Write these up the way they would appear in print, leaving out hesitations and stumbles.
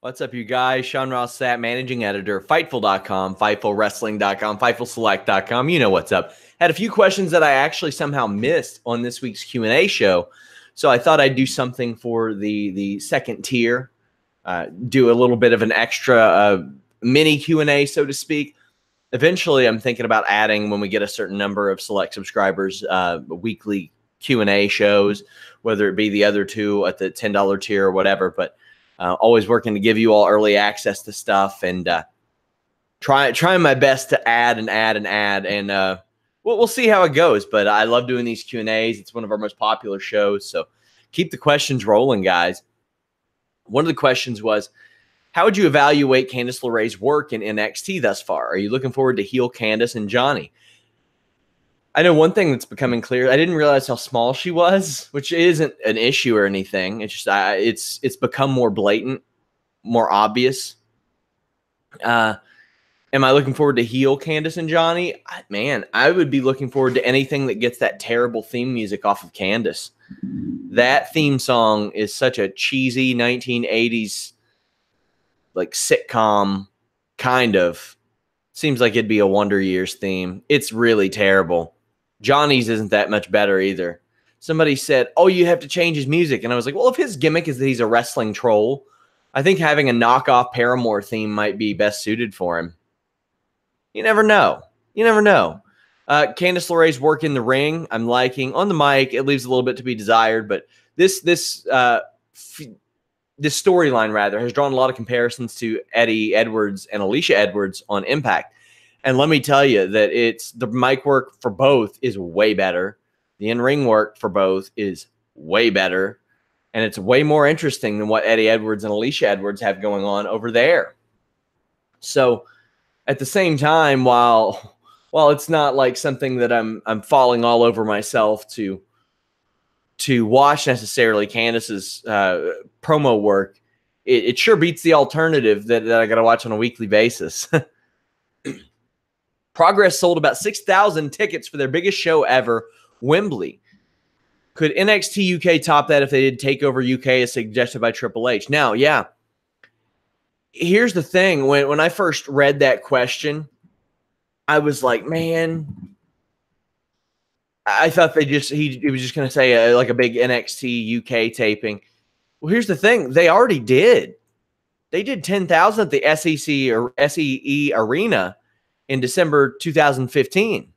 What's up, you guys? Sean Ross Sapp, managing editor, Fightful.com, FightfulWrestling.com, FightfulSelect.com. You know what's up. Had a few questions that I actually somehow missed on this week's Q&A show, so I thought I'd do something for the second tier, do a little bit of an extra mini Q&A, so to speak. Eventually, I'm thinking about adding, when we get a certain number of select subscribers, weekly Q&A shows, whether it be the other two at the $10 tier or whatever, but always working to give you all early access to stuff and trying my best to add, and we'll see how it goes. But I love doing these Q&As. It's one of our most popular shows, so keep the questions rolling, guys. One of the questions was, how would you evaluate Candice LeRae's work in NXT thus far? Are you looking forward to heel Candice and Johnny? I know one thing that's becoming clear. I didn't realize how small she was, which isn't an issue or anything. It's just it's become more blatant, more obvious. Am I looking forward to heel Candice and Johnny? Man, I would be looking forward to anything that gets that terrible theme music off of Candice. That theme song is such a cheesy 1980s like sitcom kind of. Seems like it'd be a Wonder Years theme. It's really terrible. Johnny's isn't that much better either. Somebody said, oh, you have to change his music. And I was like, well, if his gimmick is that he's a wrestling troll, I think having a knockoff Paramore theme might be best suited for him. You never know. You never know. Candice LeRae's work in the ring, I'm liking. On the mic, it leaves a little bit to be desired, but this storyline, rather, has drawn a lot of comparisons to Eddie Edwards and Alicia Edwards on Impact. And let me tell you that the mic work for both is way better. The in-ring work for both is way better. And it's way more interesting than what Eddie Edwards and Alicia Edwards have going on over there. So at the same time, while it's not like something that I'm falling all over myself to watch necessarily, Candice's promo work, it sure beats the alternative that I got to watch on a weekly basis. Progress sold about 6,000 tickets for their biggest show ever, Wembley. Could NXT UK top that if they did TakeOver UK as suggested by Triple H? Now, yeah. Here's the thing. When I first read that question, I was like, man, I thought he was just going to say like a big NXT UK taping. Well, here's the thing. They already did. They did 10,000 at the SEC or SEE Arena in December 2015.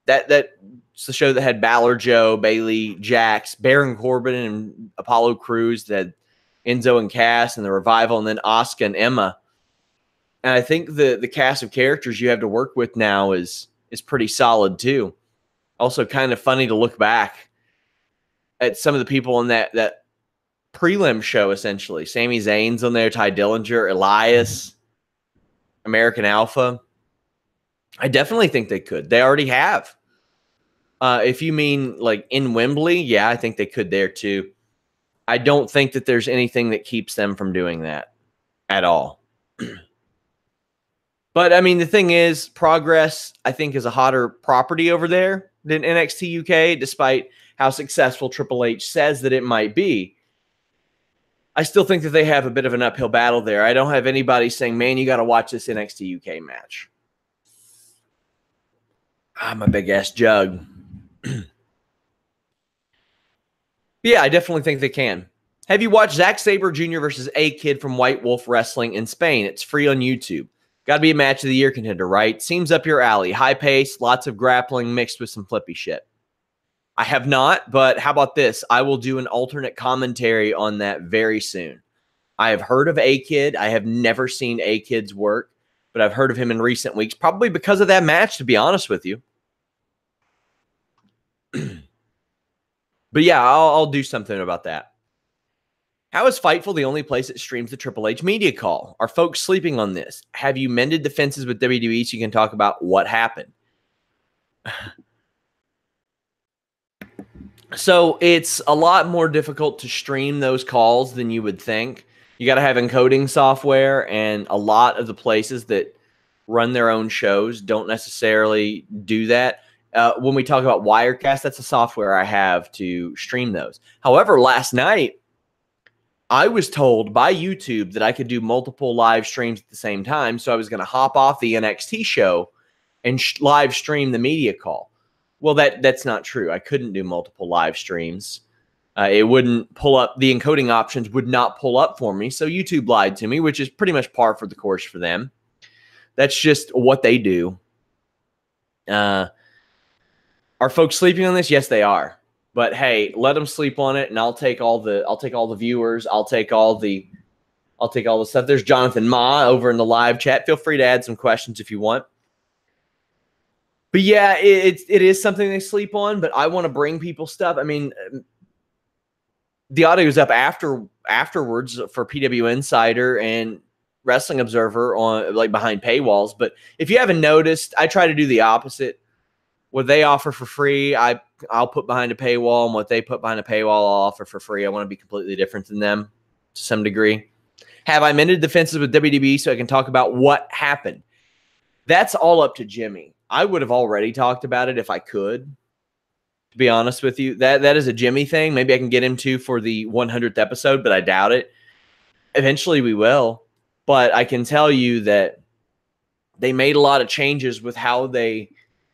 That's the show that had Balor, Joe, Bailey, Jax, Baron Corbin, and Apollo Crews, that had Enzo and Cass and the Revival, and then Asuka and Emma. And I think the cast of characters you have to work with now is pretty solid too. Also kind of funny to look back at some of the people in that prelim show, essentially. Sami Zayn's on there, Ty Dillinger, Elias, American Alpha. I definitely think they could. They already have. If you mean like in Wembley, yeah, I think they could there too. I don't think that there's anything that keeps them from doing that at all. But, I mean, the thing is, Progress, I think, is a hotter property over there than NXT UK, despite how successful Triple H says that it might be. I still think that they have a bit of an uphill battle there. I don't have anybody saying, man, you got to watch this NXT UK match. I'm a big-ass jug. Yeah, I definitely think they can. Have you watched Zack Sabre Jr. versus A-Kid from White Wolf Wrestling in Spain? It's free on YouTube. Got to be a match of the year contender, right? Seems up your alley. High pace, lots of grappling mixed with some flippy shit. I have not, but how about this? I will do an alternate commentary on that very soon. I have heard of A-Kid. I have never seen A-Kid's work, but I've heard of him in recent weeks, probably because of that match, to be honest with you. But yeah, I'll do something about that. How is Fightful the only place that streams the Triple H media call? Are folks sleeping on this? Have you mended the fences with WWE so you can talk about what happened? So it's a lot more difficult to stream those calls than you would think. You got to have encoding software, and a lot of the places that run their own shows don't necessarily do that. When we talk about Wirecast, that's a software I have to stream those. However, last night, I was told by YouTube that I could do multiple live streams at the same time. So I was going to hop off the NXT show and live stream the media call. Well, that's not true. I couldn't do multiple live streams. It wouldn't pull up. The encoding options would not pull up for me. So YouTube lied to me, which is pretty much par for the course for them. That's just what they do. Are folks sleeping on this? Yes, they are. But hey, let them sleep on it, and I'll take all the viewers. I'll take all the stuff. There's Jonathan Ma over in the live chat. Feel free to add some questions if you want. But yeah, it is something they sleep on. But I want to bring people stuff. I mean, the audio is up afterwards for PW Insider and Wrestling Observer on like behind paywalls. But if you haven't noticed, I try to do the opposite. What they offer for free, I'll put behind a paywall, and what they put behind a paywall, I'll offer for free. I want to be completely different than them to some degree. Have I mended defenses with WWE so I can talk about what happened? That's all up to Jimmy. I would have already talked about it if I could, to be honest with you. That is a Jimmy thing. Maybe I can get him to for the 100th episode, but I doubt it. Eventually we will. But I can tell you that they made a lot of changes with how they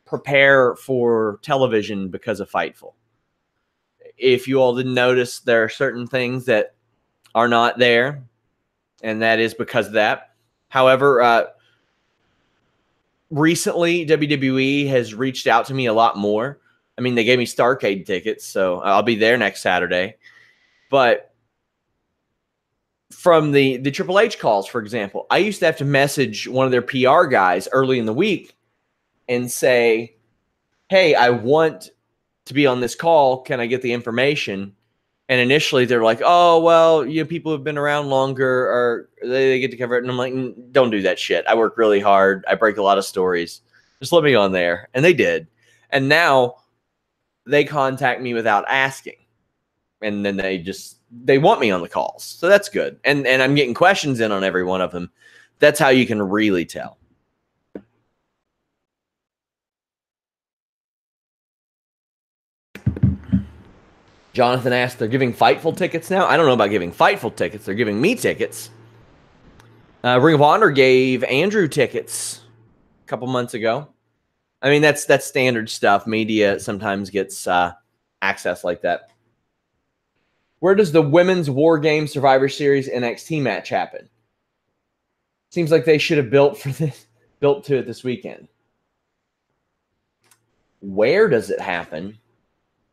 prepare for television because of Fightful. If you all didn't notice, there are certain things that are not there, and that is because of that. However, recently WWE has reached out to me a lot more. I mean, they gave me Starrcade tickets, so I'll be there next Saturday. But from the Triple H calls, for example, I used to have to message one of their PR guys early in the week and say, hey, I want to be on this call. Can I get the information? And initially they're like, oh, well, people have been around longer, or they get to cover it. And I'm like, don't do that shit. I work really hard. I break a lot of stories. Just let me on there. And they did. And now they contact me without asking. And then they want me on the calls. So that's good. And I'm getting questions in on every one of them. That's how you can really tell. Jonathan asked, they're giving Fightful tickets now? I don't know about giving Fightful tickets. They're giving me tickets. Ring of Honor gave Andrew tickets a couple months ago. I mean, that's standard stuff. Media sometimes gets access like that. Where does the Women's War Games Survivor Series NXT match happen? Seems like they should have built to it this weekend. Where does it happen?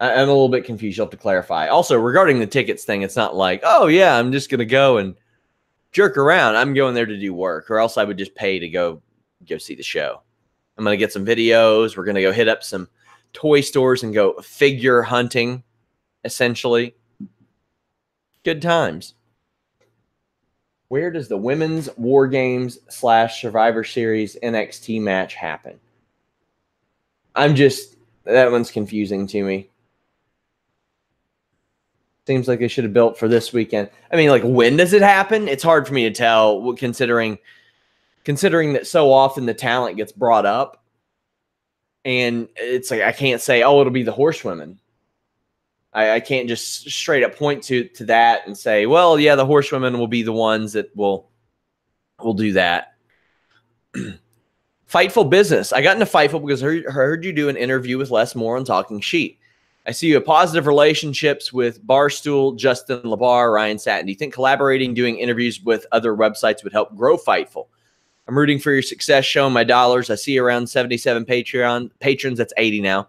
I'm a little bit confused. You'll have to clarify. Also, regarding the tickets thing, it's not like, oh, yeah, I'm just going to go and jerk around. I'm going there to do work, or else I would just pay to go see the show. I'm going to get some videos. We're going to go hit up some toy stores and go figure hunting, essentially. Good times. Where does the Women's War Games / Survivor Series NXT match happen? That one's confusing to me. Seems like they should have built for this weekend. I mean, like, when does it happen? It's hard for me to tell, considering that so often the talent gets brought up. And it's like, I can't say, oh, it'll be the horsewomen. I can't just straight up point to that and say, well, yeah, the horsewomen will be the ones that will do that. Fightful business. I got into Fightful because I heard you do an interview with Les Moore on Talking Sheet. I see you have positive relationships with Barstool, Justin LaBar, Ryan Satin. Do you think collaborating, doing interviews with other websites would help grow Fightful? I'm rooting for your success, showing my dollars. I see around 77 Patreon patrons. That's 80 now.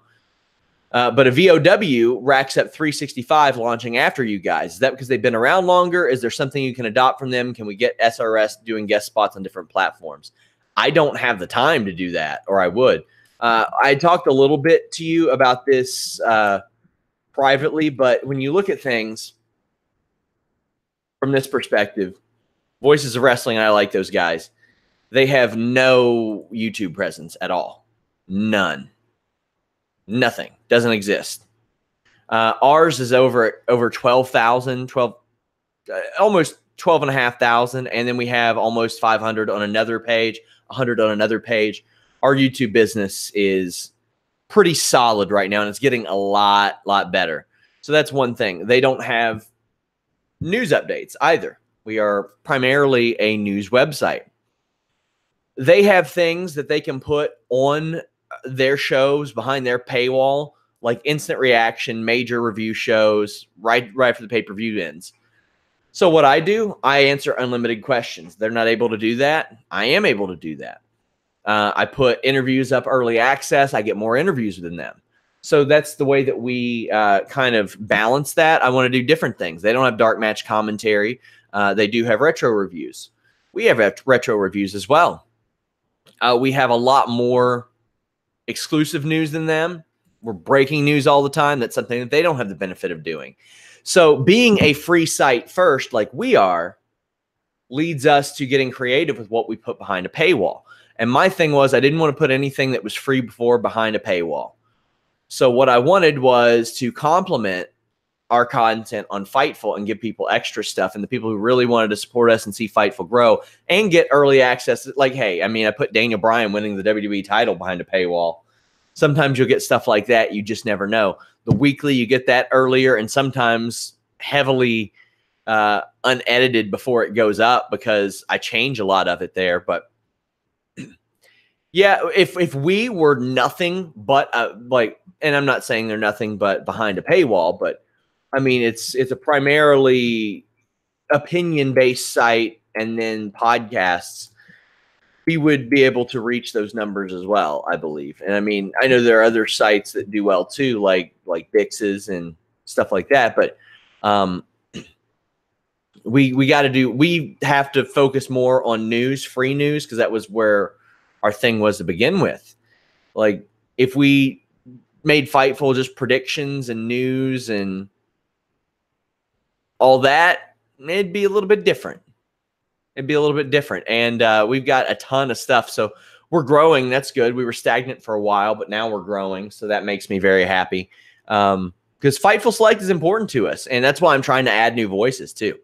But a VOW racks up 365 launching after you guys. Is that because they've been around longer? Is there something you can adopt from them? Can we get SRS doing guest spots on different platforms? I don't have the time to do that, or I would. I talked a little bit to you about this privately, but when you look at things from this perspective, Voices of Wrestling, I like those guys. They have no YouTube presence at all. None. Nothing. Doesn't exist. Ours is over 12,000, almost 12,500, and then we have almost 500 on another page, 100 on another page. Our YouTube business is pretty solid right now, and it's getting a lot better. So that's one thing. They don't have news updates either. We are primarily a news website. They have things that they can put on their shows behind their paywall, like instant reaction, major review shows, right after the pay-per-view ends. So what I do, I answer unlimited questions. They're not able to do that. I am able to do that. I put interviews up early access. I get more interviews than them. So that's the way that we kind of balance that. I want to do different things. They don't have dark match commentary. They do have retro reviews. We have retro reviews as well. We have a lot more exclusive news than them. We're breaking news all the time. That's something that they don't have the benefit of doing. So being a free site first, like we are, leads us to getting creative with what we put behind a paywall. And my thing was I didn't want to put anything that was free before behind a paywall. So what I wanted was to complement our content on Fightful and give people extra stuff, and the people who really wanted to support us and see Fightful grow and get early access. Like, hey, I mean, I put Daniel Bryan winning the WWE title behind a paywall. Sometimes you'll get stuff like that. You just never know. The weekly, you get that earlier and sometimes heavily unedited before it goes up because I change a lot of it there. But yeah, if we were nothing but and I'm not saying they're nothing but behind a paywall, but I mean, it's a primarily opinion-based site and then podcasts, we would be able to reach those numbers as well, I believe. And I mean, I know there are other sites that do well too, like Bix's and stuff like that. But we have to focus more on news, free news, because that was where our thing was to begin with. Like if we made Fightful just predictions and news and all that, it'd be a little bit different. It'd be a little bit different. And we've got a ton of stuff. So we're growing. That's good. We were stagnant for a while, but now we're growing. So that makes me very happy. Because Fightful Select is important to us. And that's why I'm trying to add new voices too.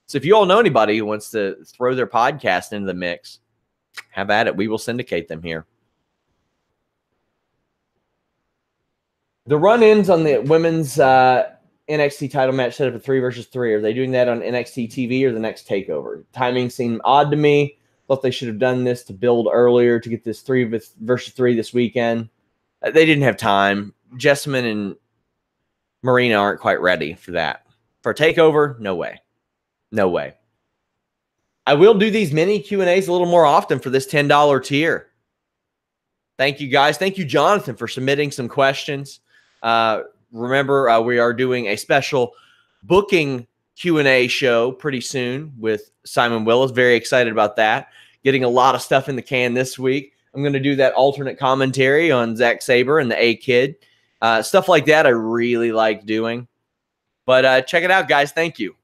So if you all know anybody who wants to throw their podcast into the mix, have at it. We will syndicate them here. The run-ins on the women's NXT title match set up a 3 versus 3. Are they doing that on NXT TV or the next takeover? Timing seemed odd to me. Thought they should have done this to build earlier to get this 3 versus 3 this weekend. They didn't have time. Jessamine and Marina aren't quite ready for that. For a takeover, no way. No way. I will do these mini Q&As a little more often for this $10 tier. Thank you, guys. Thank you, Jonathan, for submitting some questions. Remember, we are doing a special booking Q&A show pretty soon with Simon Willis. Very excited about that. Getting a lot of stuff in the can this week. I'm going to do that alternate commentary on Zack Sabre and the A-Kid. Stuff like that I really like doing. But check it out, guys. Thank you.